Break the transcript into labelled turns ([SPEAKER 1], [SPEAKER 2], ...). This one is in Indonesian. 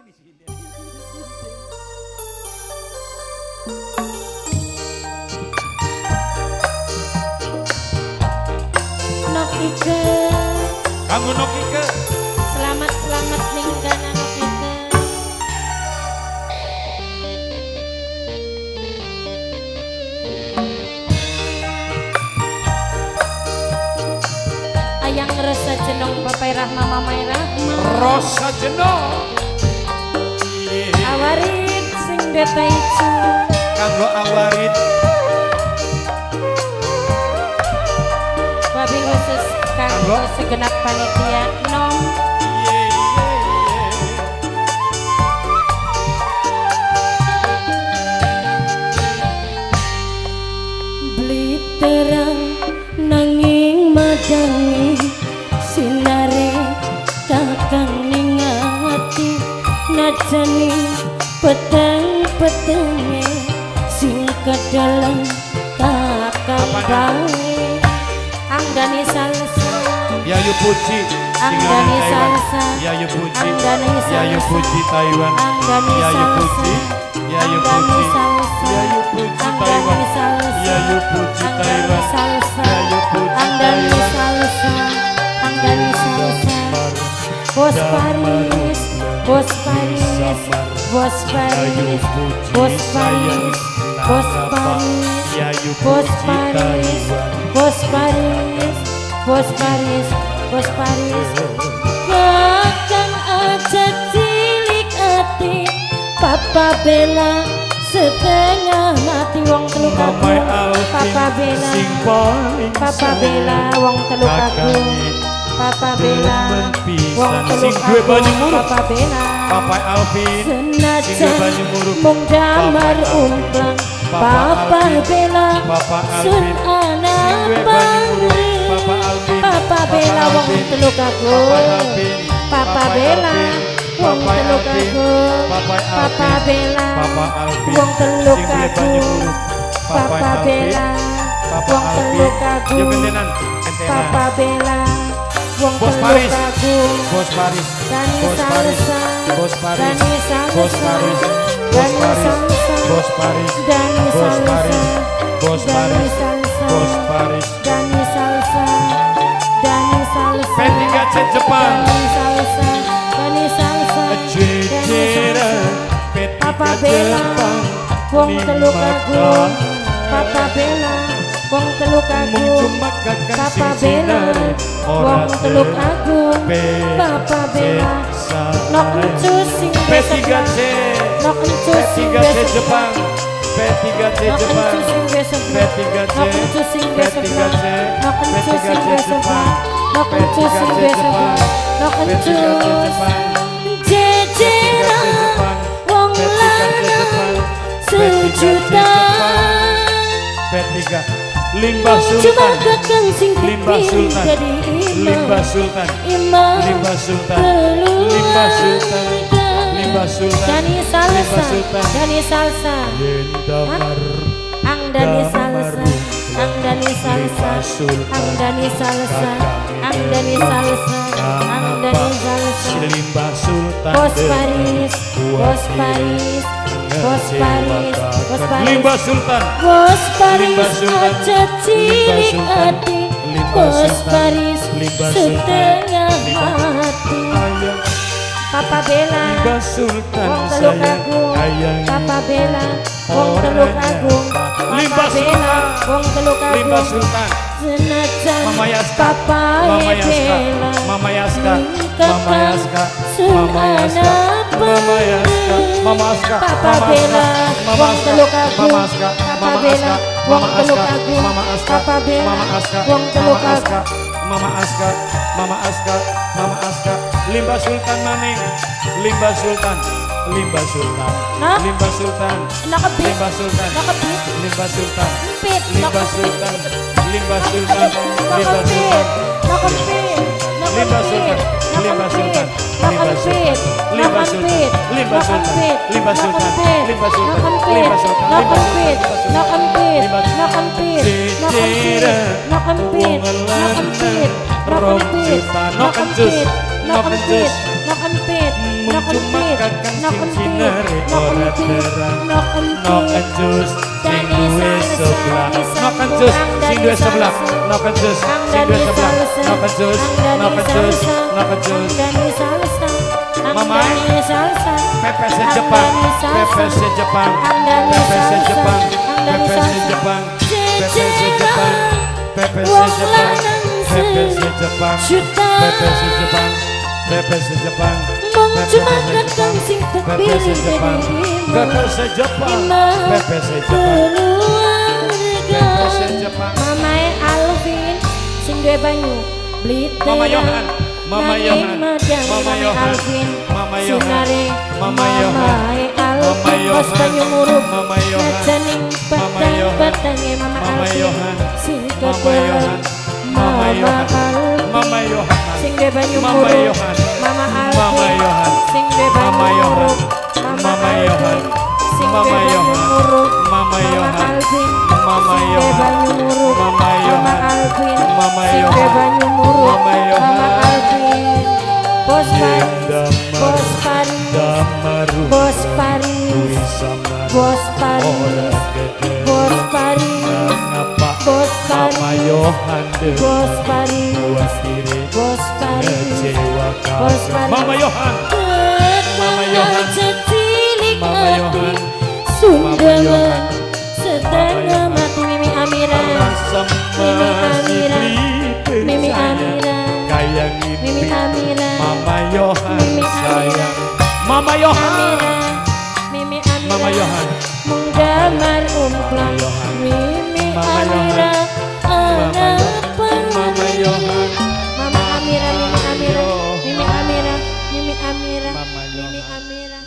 [SPEAKER 1] di sini.
[SPEAKER 2] Nokike.
[SPEAKER 1] Kamu Nokike.
[SPEAKER 2] Selamat ninggana Nokike. Ayang rasa jenong Bapai Rahma Mamai Rahma.
[SPEAKER 1] Rasa jenong.
[SPEAKER 2] Awarit sing deta ijo.
[SPEAKER 1] Kanggo awarit.
[SPEAKER 2] Babi khusus kanggo segenap panitia nom. Beli terang nanging madangi sinare kakang ning ati najani peteng-petenge sing kedalang kakang bae Anggani salsa
[SPEAKER 1] Yayu Puji
[SPEAKER 2] Anggani salsa
[SPEAKER 1] Yayu Puji
[SPEAKER 2] Anggani salsa
[SPEAKER 1] Yayu Puji Taiwan
[SPEAKER 2] Anggani
[SPEAKER 1] Yayu
[SPEAKER 2] salsa
[SPEAKER 1] Puji Yayu
[SPEAKER 2] Anggani
[SPEAKER 1] Puji
[SPEAKER 2] salsa
[SPEAKER 1] Yayu Puji Taiwan
[SPEAKER 2] Anggani salsa
[SPEAKER 1] Yayu Puji
[SPEAKER 2] Anggani
[SPEAKER 1] Taiwan
[SPEAKER 2] salsa
[SPEAKER 1] Yayu Puji
[SPEAKER 2] Anggani
[SPEAKER 1] Taiwan
[SPEAKER 2] salsa Anggani salsa Bos Paris Bos Paris Bos Paris Bos Paris Bos Paris
[SPEAKER 1] Yayu
[SPEAKER 2] Bos
[SPEAKER 1] Puji
[SPEAKER 2] Paris
[SPEAKER 1] Taiwan
[SPEAKER 2] Bos Paris Bos Paris Bos Paris Kakang aja cilik ati Papa Bella setengah mati wong telu kagung Papa Bella Papa Bella wong telu kagung Papa Bella wong telu kagung Papa Bella
[SPEAKER 1] Papa Alvin
[SPEAKER 2] senajan mung damar umplang Papa Bella sun anak pangri Papa Bella wong telu kagung Papa Bella wong telu kagung Papa Bella wong telu kagung Papa Bella wong telu kagung Papa Bella wong telu kagung
[SPEAKER 1] Bos Paris
[SPEAKER 2] Dani salsa
[SPEAKER 1] Bos Paris
[SPEAKER 2] Dani salsa
[SPEAKER 1] Bos Paris
[SPEAKER 2] Dani salsa
[SPEAKER 1] Bos Paris
[SPEAKER 2] Dani
[SPEAKER 1] Bos Paris
[SPEAKER 2] salsa
[SPEAKER 1] Bos
[SPEAKER 2] Dani
[SPEAKER 1] Paris
[SPEAKER 2] salsa
[SPEAKER 1] Bos Paris
[SPEAKER 2] Dani salsa Dani salsa
[SPEAKER 1] P3C Jepang
[SPEAKER 2] Dani salsa Dani salsa
[SPEAKER 1] Jejera
[SPEAKER 2] Papa
[SPEAKER 1] P3C
[SPEAKER 2] Bella
[SPEAKER 1] Jepang
[SPEAKER 2] wong telu kagung Papa Bella wong telu kagung Papa Bella wong telu kagung Papa Bella nok encus sing
[SPEAKER 1] P3C
[SPEAKER 2] nok encus sing
[SPEAKER 1] P3C Jepang P3C
[SPEAKER 2] nok
[SPEAKER 1] Jepang
[SPEAKER 2] encus sing besok
[SPEAKER 1] P3C
[SPEAKER 2] nok encus sing besok
[SPEAKER 1] P3C
[SPEAKER 2] nok encus sing
[SPEAKER 1] P3C
[SPEAKER 2] besok
[SPEAKER 1] Jepang
[SPEAKER 2] nok encus sing besok nok encus jejera wong lanang sejuta
[SPEAKER 1] P3 Limbah
[SPEAKER 2] cuma
[SPEAKER 1] Sultan
[SPEAKER 2] kakang sing
[SPEAKER 1] Limbah
[SPEAKER 2] dipilih
[SPEAKER 1] Sultan
[SPEAKER 2] jadi
[SPEAKER 1] Limbah Sultan
[SPEAKER 2] imam
[SPEAKER 1] Limbah Sultan Limbah Sultan Limbah Sultan
[SPEAKER 2] Dani salsa
[SPEAKER 1] Limbah Sultan
[SPEAKER 2] Dani salsa
[SPEAKER 1] Yendamar
[SPEAKER 2] Ang Dani salsa Ang Dani salsa Ang Dani salsa Ang Dani salsa Ang Dani salsa
[SPEAKER 1] Limbah Sultan
[SPEAKER 2] Bos Paris Bos Paris Bos Paris Bos Paris
[SPEAKER 1] Limbah Sultan
[SPEAKER 2] Bos Paris
[SPEAKER 1] Limbah Sultan.
[SPEAKER 2] aja cilik
[SPEAKER 1] Limbah Sultan.
[SPEAKER 2] hati
[SPEAKER 1] Limbah
[SPEAKER 2] Bos
[SPEAKER 1] Sultan.
[SPEAKER 2] Paris
[SPEAKER 1] Limbah Sultan.
[SPEAKER 2] setengah
[SPEAKER 1] Limbah-
[SPEAKER 2] hati
[SPEAKER 1] Ayah
[SPEAKER 2] Papa Bella
[SPEAKER 1] Limbah Sultan
[SPEAKER 2] wong telu
[SPEAKER 1] sayang
[SPEAKER 2] kagung
[SPEAKER 1] Ayang
[SPEAKER 2] Papa Bella wong telu kagung
[SPEAKER 1] Limbah
[SPEAKER 2] Papa Bella
[SPEAKER 1] Sultan.
[SPEAKER 2] wong telu
[SPEAKER 1] Limbah
[SPEAKER 2] kagung
[SPEAKER 1] Sultan
[SPEAKER 2] senajan
[SPEAKER 1] Mama Yaska
[SPEAKER 2] Papa
[SPEAKER 1] Mama Yaska
[SPEAKER 2] Bella
[SPEAKER 1] Mama Yaska
[SPEAKER 2] kakang
[SPEAKER 1] Mama Yaska
[SPEAKER 2] sun
[SPEAKER 1] Mama Yaska
[SPEAKER 2] anak
[SPEAKER 1] Mama Yaska Mama Yaska
[SPEAKER 2] Papa
[SPEAKER 1] Mama
[SPEAKER 2] Bella
[SPEAKER 1] Yaska
[SPEAKER 2] wong telu kagung
[SPEAKER 1] Mama Yaska
[SPEAKER 2] Papa
[SPEAKER 1] Mama
[SPEAKER 2] Bella
[SPEAKER 1] Yaska
[SPEAKER 2] wong
[SPEAKER 1] Mama
[SPEAKER 2] telu
[SPEAKER 1] Yaska
[SPEAKER 2] kagung
[SPEAKER 1] Mama Yaska
[SPEAKER 2] Papa Bella
[SPEAKER 1] Mama Yaska
[SPEAKER 2] wong telu
[SPEAKER 1] Mama Yaska
[SPEAKER 2] kagung
[SPEAKER 1] Mama Aska Mama Aska Mama Aska Limbah Sultan maning Limbah Sultan Limbah Sultan
[SPEAKER 2] Hah?
[SPEAKER 1] Limbah Sultan
[SPEAKER 2] nakebit
[SPEAKER 1] Limbah Sultan
[SPEAKER 2] nakebit
[SPEAKER 1] Limbah Sultan
[SPEAKER 2] pit
[SPEAKER 1] Limbah Sultan Limbah Sultan Limbah Sultan
[SPEAKER 2] nakebit
[SPEAKER 1] Limbah Sultan Limbah Sultan Limbah Sultan Limbah Sultan Limbah Sultan Limbah Sultan Limbah Sultan Limbah Sultan cincinere ora terang nok encus sing duwe sebelah nok encus sing duwe sebelah nok encus sing duwe sebelah nok encus nok encus nok encus Mamai pepes Jepang pepes Jepang pepes Jepang pepes Jepang pepes Jepang pepes Jepang pepes Jepang pepes Jepang pepes Jepang
[SPEAKER 2] cuma kadang sing
[SPEAKER 1] pepes Jepang pepes Jepang pepes Jepang pepes Jepang
[SPEAKER 2] Mamae Alvin sing duwe banyu Blitar
[SPEAKER 1] Mama Yohan Mama Yohan Mama Yohan Mama Yohan Mama Yohan Mama Yohan Mama Yohan Mama Yohan Mama Yohan Mama Yohan Mama Yohan Mama Yohan
[SPEAKER 2] sing duwe banyu
[SPEAKER 1] Mama Yohan
[SPEAKER 2] Mama
[SPEAKER 1] Mama
[SPEAKER 2] Alvin
[SPEAKER 1] Yohan
[SPEAKER 2] sing duwe
[SPEAKER 1] Mama
[SPEAKER 2] banyu
[SPEAKER 1] Yohan Mama Yohan
[SPEAKER 2] sing
[SPEAKER 1] Mama
[SPEAKER 2] duwe banyu
[SPEAKER 1] Yohan
[SPEAKER 2] muruk
[SPEAKER 1] Mama Yohan
[SPEAKER 2] Alvin
[SPEAKER 1] Mama
[SPEAKER 2] sing duwe
[SPEAKER 1] Yohan
[SPEAKER 2] banyu muruk
[SPEAKER 1] Mama Yohan
[SPEAKER 2] Alvin
[SPEAKER 1] Mama
[SPEAKER 2] sing duwe
[SPEAKER 1] Yohan
[SPEAKER 2] banyu muruk
[SPEAKER 1] Mama Yohan
[SPEAKER 2] Alvin Bos Paris
[SPEAKER 1] Damaru
[SPEAKER 2] Bos Paris Bos Paris Bos Paris
[SPEAKER 1] Ngapa
[SPEAKER 2] Bos
[SPEAKER 1] Mama
[SPEAKER 2] Paris
[SPEAKER 1] Yohan
[SPEAKER 2] Bos Paris
[SPEAKER 1] buat diri
[SPEAKER 2] Bos Paris
[SPEAKER 1] kecewa
[SPEAKER 2] Bos
[SPEAKER 1] kagak
[SPEAKER 2] Paris
[SPEAKER 1] Mama Yohan Mama Yohan
[SPEAKER 2] Setilik
[SPEAKER 1] Mama Yohan
[SPEAKER 2] Sunda setengah mati Mimi Amira
[SPEAKER 1] rasa
[SPEAKER 2] Mimi
[SPEAKER 1] masih
[SPEAKER 2] Amira
[SPEAKER 1] beri
[SPEAKER 2] Mimi
[SPEAKER 1] percaya
[SPEAKER 2] Amira
[SPEAKER 1] kayak
[SPEAKER 2] Mimi
[SPEAKER 1] ngimpi
[SPEAKER 2] Amira
[SPEAKER 1] Mama Yohan
[SPEAKER 2] Mimi Amira.
[SPEAKER 1] sayang Mama Yohan
[SPEAKER 2] Amira Mimi Amira
[SPEAKER 1] Mama Yohan
[SPEAKER 2] Menggamar umplang
[SPEAKER 1] Yohan.
[SPEAKER 2] Mimi
[SPEAKER 1] Mama
[SPEAKER 2] Amira anak
[SPEAKER 1] Mama Yohan
[SPEAKER 2] Mama Amira Mimi Amira
[SPEAKER 1] Yohan.
[SPEAKER 2] Mimi Amira Mimi Amira
[SPEAKER 1] Mama
[SPEAKER 2] Mimi
[SPEAKER 1] Yohan.
[SPEAKER 2] Amira